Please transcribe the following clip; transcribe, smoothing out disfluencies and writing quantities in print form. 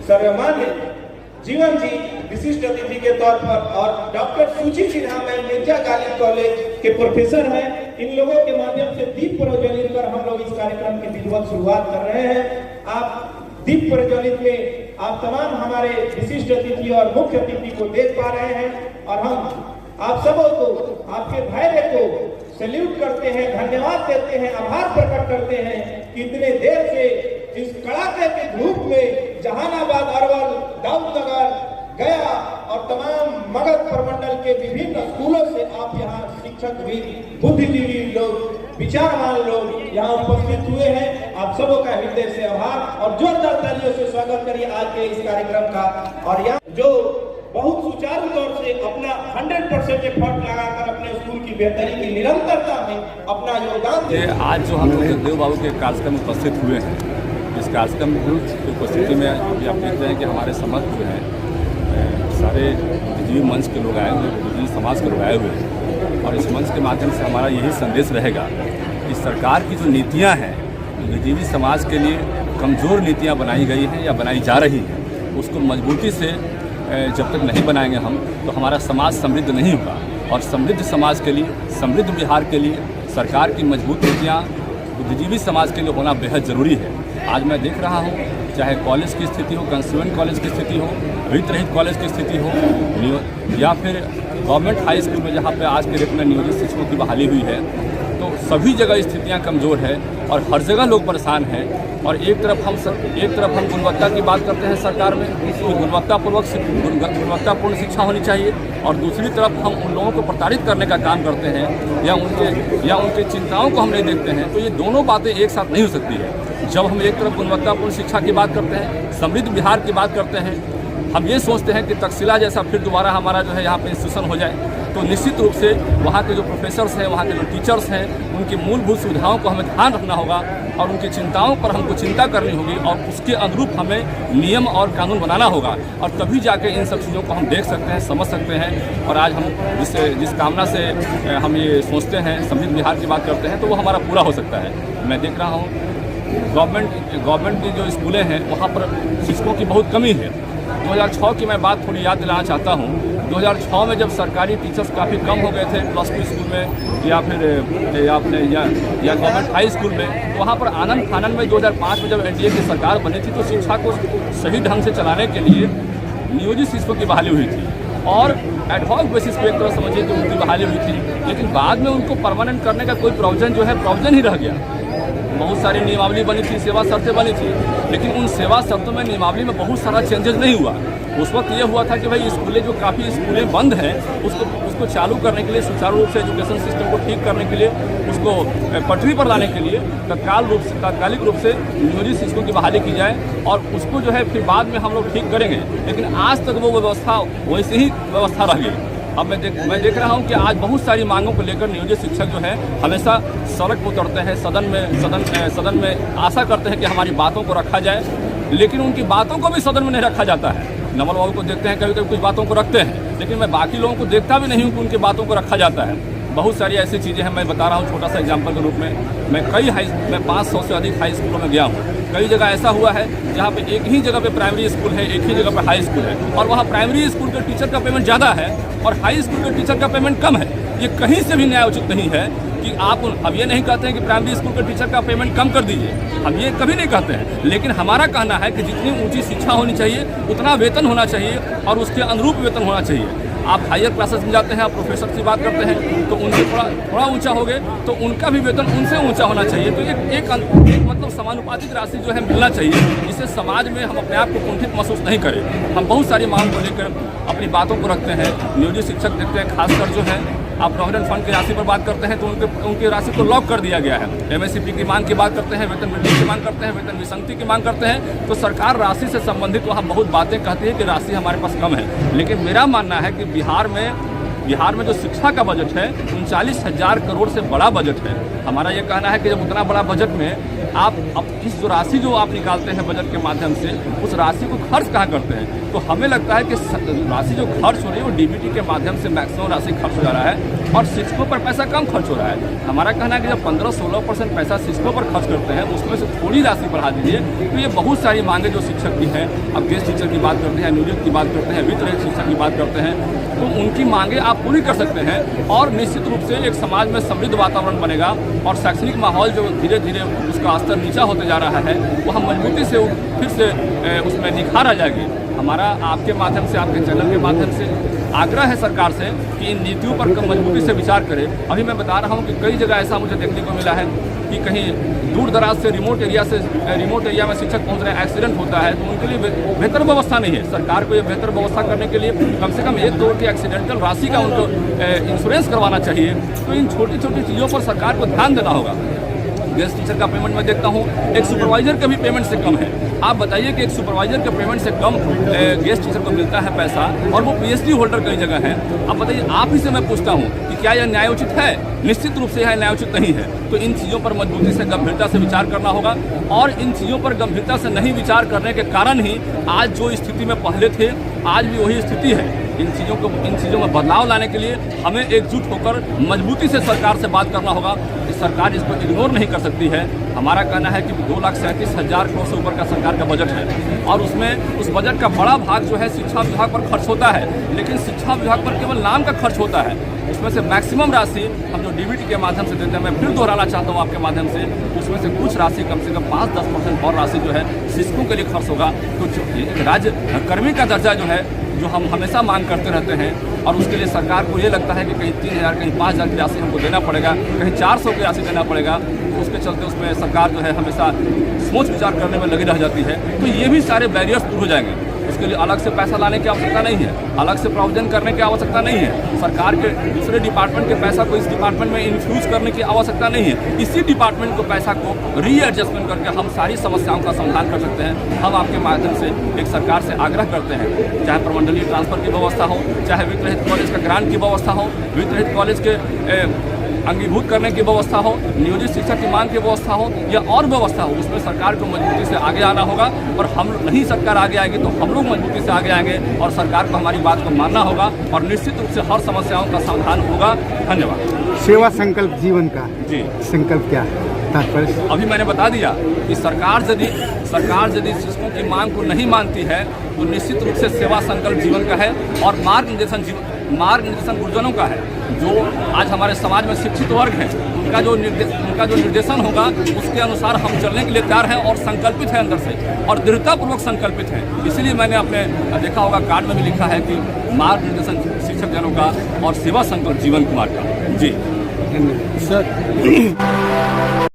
सर्वमान्य जीवन जी विशिष्ट अतिथि के तौर पर और डॉक्टर सुची सिन्हा मैम मिर्जा गालिब कॉलेज के प्रोफेसर हैं। इन लोगों के माध्यम से दीप प्रज्वलित कर हम लोग इस कार्यक्रम की विधिवत शुरुआत कर रहे हैं। आप दीप प्रज्वलित में आप तमाम हमारे विशिष्ट अतिथि और मुख्य अतिथि को देख पा रहे हैं और हम आप सबों को आपके धैर्य को सैल्यूट करते हैं, धन्यवाद देते हैं, आभार प्रकट करते हैं कि इतने देर से इस कड़ाके की धूप में जहानाबाद, अरवल, दाऊदनगर, गया और तमाम मगध प्रमंडल के विभिन्न स्कूलों से आप यहाँ शिक्षक भी, बुद्धिजीवी लोग, विचारवान लोग यहाँ उपस्थित हुए हैं। आप सबों का हृदय से आभार और जोरदार तालियों से स्वागत करिए आज के इस कार्यक्रम का। और यहाँ जो बहुत सुचारू तौर से अपना 100% एफर्ट लगाकर अपने स्कूल की बेहतरी की निरंतरता में अपना योगदान दे। आज जो हम लोग देव बाबू के कार्यक्रम में उपस्थित हुए हैं, इस कार्यक्रम की उपस्थिति में अभी आप देख रहे हैं कि हमारे समस्त जो है सारे बुद्धिजीवी मंच के लोग आए हुए, बुद्धिजीवी समाज के लोग आए हुए हैं। और इस मंच के माध्यम से हमारा यही संदेश रहेगा कि सरकार की जो नीतियाँ हैं, बुद्धिजीवी समाज के लिए कमज़ोर नीतियाँ बनाई गई हैं या बनाई जा रही हैं, उसको मजबूती से जब तक नहीं बनाएंगे हम तो हमारा समाज समृद्ध नहीं होगा। और समृद्ध समाज के लिए, समृद्ध बिहार के लिए सरकार की मजबूत नीतियाँ बुद्धिजीवी समाज के लिए होना बेहद ज़रूरी है। आज मैं देख रहा हूँ, चाहे कॉलेज की स्थिति हो, कंस्टिट्यूएंट कॉलेज की स्थिति हो, वित्त रहित कॉलेज की स्थिति हो, या फिर गवर्नमेंट हाई स्कूल में जहाँ पे आज के डेट में नियोजित शिक्षकों की बहाली हुई है, तो सभी जगह स्थितियाँ कमज़ोर है और हर जगह लोग परेशान हैं। और एक तरफ हम गुणवत्ता की बात करते हैं सरकार में कि गुणवत्तापूर्ण शिक्षा होनी चाहिए, और दूसरी तरफ हम उन लोगों को प्रताड़ित करने का काम करते हैं या उनके चिंताओं को हम नहीं देखते हैं। तो ये दोनों बातें एक साथ नहीं हो सकती है। जब हम एक तरफ गुणवत्तापूर्ण शिक्षा की बात करते हैं, समृद्ध बिहार की बात करते हैं, हम ये सोचते हैं कि तक्षशिला जैसा फिर दोबारा हमारा जो है यहाँ पे इंस्टीट्यूशन हो जाए, तो निश्चित रूप से वहाँ के जो प्रोफेसर्स हैं, वहाँ के जो टीचर्स हैं, उनकी मूलभूत सुविधाओं को हमें ध्यान रखना होगा और उनकी चिंताओं पर हमको चिंता करनी होगी और उसके अनुरूप हमें नियम और कानून बनाना होगा। और तभी जाके इन सब चीज़ों को हम देख सकते हैं, समझ सकते हैं। और आज हम जिस कामना से हम ये सोचते हैं, समृद्ध बिहार की बात करते हैं, तो वो हमारा पूरा हो सकता है। मैं देख रहा हूँ गवर्नमेंट की जो स्कूलें हैं वहाँ पर शिक्षकों की बहुत कमी है। 2006 की मैं बात थोड़ी याद दिलाना चाहता हूँ। 2006 में जब सरकारी टीचर्स काफ़ी कम हो गए थे +2 स्कूल में या गवर्नमेंट हाई स्कूल में, तो वहाँ पर आनंद फानन में 2005 में जब एनडीए की सरकार बनी थी, तो शिक्षा को सही ढंग से चलाने के लिए नियोजित शिक्षकों की बहाली हुई थी और एडहॉक बेसिस पे एक तरह समझिए कि उनकी बहाली हुई थी। लेकिन बाद में उनको परमानेंट करने का कोई प्रोविजन ही रह गया। बहुत सारी नियमावली बनी थी, सेवा शर्तें बनी थी, लेकिन उन सेवा शर्तों में, नियमावली में बहुत सारा चेंजेस नहीं हुआ। उस वक्त ये हुआ था कि भाई स्कूलें जो काफ़ी स्कूलें बंद हैं, उसको चालू करने के लिए, सुचारू रूप से एजुकेशन सिस्टम को ठीक करने के लिए, उसको पटरी पर लाने के लिए तात्कालिक रूप से नियोजित शिक्षकों की बहाली की जाए और उसको जो है फिर बाद में हम लोग ठीक करेंगे। लेकिन आज तक वो व्यवस्था वैसे ही व्यवस्था रह गई। अब मैं देख रहा हूं कि आज बहुत सारी मांगों को लेकर नियोजित शिक्षक जो हैं हमेशा सड़क पर उतरते हैं, सदन में आशा करते हैं कि हमारी बातों को रखा जाए, लेकिन उनकी बातों को भी सदन में नहीं रखा जाता है। नवल बाबू को देखते हैं, कभी कभी कुछ बातों को रखते हैं, लेकिन मैं बाकी लोगों को देखता भी नहीं हूँ कि उनकी बातों को रखा जाता है। बहुत सारी ऐसी चीज़ें हैं, मैं बता रहा हूँ छोटा सा एग्जाम्पल के रूप में। मैं 500 से अधिक हाई स्कूलों में गया हूँ। कई जगह ऐसा हुआ है जहाँ पे एक ही जगह पे प्राइमरी स्कूल है, एक ही जगह पे हाई स्कूल है, और वहाँ प्राइमरी स्कूल के टीचर का पेमेंट ज़्यादा है और हाई स्कूल के टीचर का पेमेंट कम है। ये कहीं से भी न्याय उचित नहीं है कि आप अब ये नहीं कहते हैं कि प्राइमरी स्कूल के टीचर का पेमेंट कम कर दीजिए, हम ये कभी नहीं कहते हैं। लेकिन हमारा कहना है कि जितनी ऊँची शिक्षा होनी चाहिए उतना वेतन होना चाहिए और उसके अनुरूप वेतन होना चाहिए। आप हायर क्लासेस में जाते हैं, आप प्रोफेसर की बात करते हैं, तो उनसे थोड़ा ऊंचा हो गए तो उनका भी वेतन उनसे ऊंचा होना चाहिए। तो एक मतलब समानुपातिक राशि जो है मिलना चाहिए, जिससे समाज में हम अपने आप को कुंठित महसूस नहीं करें। हम बहुत सारी मांग को लेकर अपनी बातों को रखते हैं। नियोजित शिक्षक देखते हैं, खासकर जो है आप प्रोविडेंट फंड की राशि पर बात करते हैं तो उनकी राशि को लॉक कर दिया गया है। एमएसपी की मांग की बात करते हैं, वेतन वृद्धि की मांग करते हैं, वेतन विसंगति की मांग करते हैं, तो सरकार राशि से संबंधित वहाँ बहुत बातें कहती है कि राशि हमारे पास कम है। लेकिन मेरा मानना है कि बिहार में जो शिक्षा का बजट है 39,000 करोड़ से बड़ा बजट है। हमारा ये कहना है कि जब उतना बड़ा बजट में आप अब इस जो राशि जो आप निकालते हैं बजट के माध्यम से, उस राशि को खर्च कहाँ करते हैं? तो हमें लगता है कि राशि जो खर्च हो रही है वो डीबीटी के माध्यम से मैक्सिमम राशि खर्च हो जा रहा है और शिक्षकों पर पैसा कम खर्च हो रहा है। हमारा कहना है कि जब 15-16% पैसा शिक्षकों पर खर्च करते हैं, उसमें से थोड़ी राशि बढ़ा दीजिए तो ये बहुत सारी मांगे जो शिक्षक की हैं, अब गेस्ट टीचर की बात करते हैं, नियोजित की बात करते हैं, वित्त रहित शिक्षक की बात करते हैं, तो उनकी मांगे आप पूरी कर सकते हैं और निश्चित रूप से एक समाज में समृद्ध वातावरण बनेगा और शैक्षणिक माहौल जो धीरे धीरे उसका स्तर नीचा होते जा रहा है वह मजबूती से फिर से उसमें निखार आ जाएगी। हमारा आपके माध्यम से, आपके चैनल के माध्यम से आग्रह है सरकार से कि इन नीतियों पर मजबूती से विचार करे। अभी मैं बता रहा हूँ कि कई जगह ऐसा मुझे देखने को मिला है कि कहीं दूर दराज से रिमोट एरिया में शिक्षक पहुँच रहे हैं, एक्सीडेंट होता है तो उनके लिए बेहतर व्यवस्था नहीं है। सरकार को ये बेहतर व्यवस्था करने के लिए कम से कम 1 करोड़ की एक्सीडेंटल राशि का उनको इंश्योरेंस करवाना चाहिए। तो इन छोटी छोटी चीज़ों पर सरकार को ध्यान देना होगा। गेस्ट टीचर का पेमेंट मैं देखता हूँ एक सुपरवाइजर के भी पेमेंट से कम है। आप बताइए कि एक सुपरवाइजर के पेमेंट से कम गेस्ट टीचर को मिलता है पैसा और वो पीएचडी होल्डर कई जगह है। अब बताइए, आप ही से मैं पूछता हूँ कि क्या यह न्यायोचित है? निश्चित रूप से यह न्यायोचित नहीं है। तो इन चीज़ों पर मजबूती से, गंभीरता से विचार करना होगा और इन चीज़ों पर गंभीरता से नहीं विचार करने के कारण ही आज जो स्थिति में पहले थे आज भी वही स्थिति है। इन चीज़ों में बदलाव लाने के लिए हमें एकजुट होकर मजबूती से सरकार से बात करना होगा कि सरकार इसको इग्नोर नहीं कर सकती है। हमारा कहना है कि 2,37,000 करोड़ से ऊपर का सरकार का बजट है और उसमें उस बजट का बड़ा भाग जो है शिक्षा विभाग पर खर्च होता है, लेकिन शिक्षा विभाग पर केवल नाम का खर्च होता है। उसमें से मैक्सिमम राशि हम जो डीबीटी के माध्यम से देते हैं, मैं फिर दोहराना चाहता हूँ आपके माध्यम से, उसमें से कुछ राशि कम से कम 5-10% और राशि जो है शिक्षकों के लिए खर्च होगा। तो राज्य कर्मी का दर्जा जो है, जो हम हमेशा मांग करते रहते हैं और उसके लिए सरकार को ये लगता है कि कहीं 3,000 कहीं 5,000 की राशि हमको देना पड़ेगा, कहीं 400 की राशि देना पड़ेगा, तो उसके चलते उसमें सरकार जो है हमेशा सोच विचार करने में लगी रह जाती है। तो ये भी सारे बैरियर्स दूर हो जाएंगे। उसके लिए अलग से पैसा लाने की आवश्यकता नहीं है, अलग से प्रावधान करने की आवश्यकता नहीं है, सरकार के दूसरे डिपार्टमेंट के पैसा को इस डिपार्टमेंट में इन्फ्यूज करने की आवश्यकता नहीं है। इसी डिपार्टमेंट को पैसा को रीएडजस्टमेंट करके हम सारी समस्याओं का समाधान कर सकते हैं। हम आपके माध्यम से एक सरकार से आग्रह करते हैं, चाहे प्रमंडलीय ट्रांसफर की व्यवस्था हो, चाहे वित्त रहित कॉलेज का ग्रांट की व्यवस्था हो, वित्त रहित कॉलेज के अंगीभूत करने की व्यवस्था हो, नियोजित शिक्षक की मांग की व्यवस्था हो या और व्यवस्था हो, उसमें सरकार को मजबूती से आगे आना होगा। और हम नहीं सरकार आगे आएगी तो हम लोग मजबूती से आगे आएंगे और सरकार को हमारी बात को मानना होगा और निश्चित रूप से हर समस्याओं का समाधान होगा। धन्यवाद। सेवा संकल्प जीवन का जी संकल्प क्या है? तात्पर्य अभी मैंने बता दिया कि सरकार यदि शिक्षकों की मांग को नहीं मानती है तो निश्चित रूप से सेवा संकल्प जीवन का है और मार्ग निर्देशन गुरुजनों का है। जो आज हमारे समाज में शिक्षित वर्ग हैं, उनका जो निर्देशन होगा उसके अनुसार हम चलने के लिए तैयार हैं और संकल्पित है अंदर से और दृढ़तापूर्वक संकल्पित है। इसीलिए मैंने अपने देखा होगा कार्ड में भी लिखा है कि मार्ग निर्देशन शिक्षक जनों का और सेवा संकल्प जीवन कुमार का। जी धन्यवाद सर।